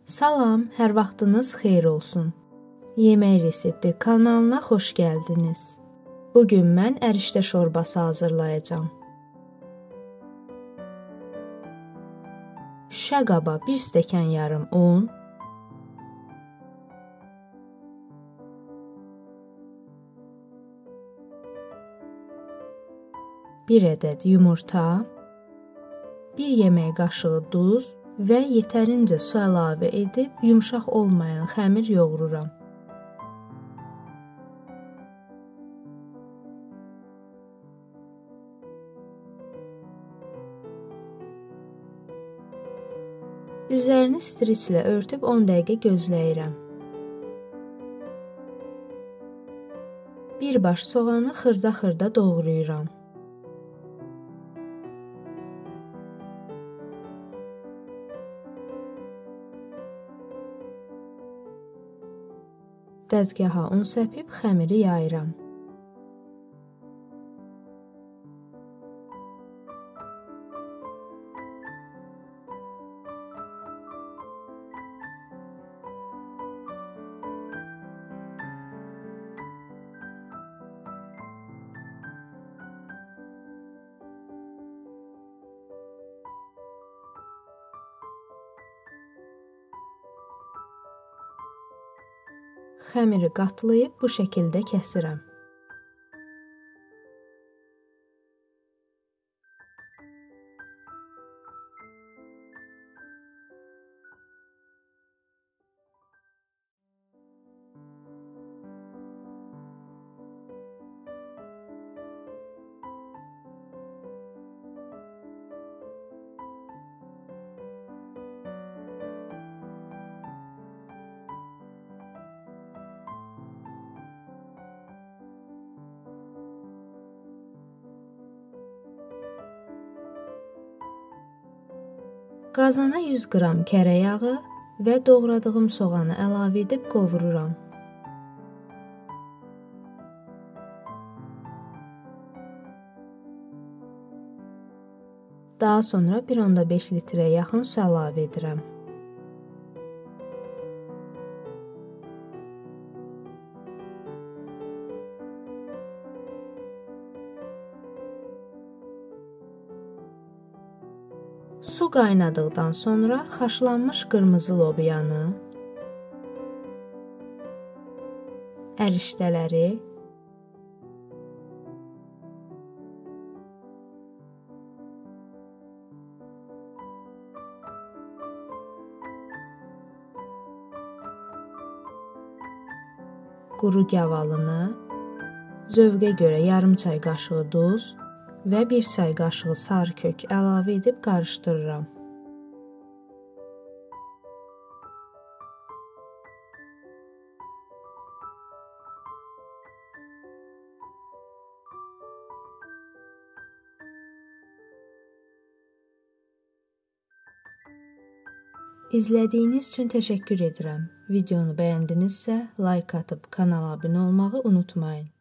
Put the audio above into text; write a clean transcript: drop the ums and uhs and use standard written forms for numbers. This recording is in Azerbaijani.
Salam, hər vaxtınız xeyir olsun. Yemək resepti kanalına xoş gəldiniz. Bugün mən ərişdə şorbası hazırlayacağam. Şüşə qaba 1 stəkan yarım un, 1 ədəd yumurta, 1 yemək qaşığı duz və yetərincə su əlavə edib yumşaq olmayan xəmir yoğururam. Üzərini striclə örtüb 10 dəqiqə gözləyirəm. Bir baş soğanı xırda-xırda doğrayıram. Dəzgaha un səpib xəmiri yayıram. Xəmiri qatlayıb bu şəkildə kəsirəm. Qazana 100 qram kərə yağı və doğradığım soğanı əlavə edib qovururam. Daha sonra 1,5 litrə yaxın su əlavə edirəm. Su qaynadıqdan sonra haşlanmış qırmızı lobiyanı, ərişdələri, quru gavalını, zövqə görə yarım çay qaşığı duz və 1 çay qaşığı sarı kök əlavə edib qarışdırıram. İzlədiyiniz üçün təşəkkür edirəm. Videonu bəyəndinizsə, like atıb kanala abunə olmağı unutmayın.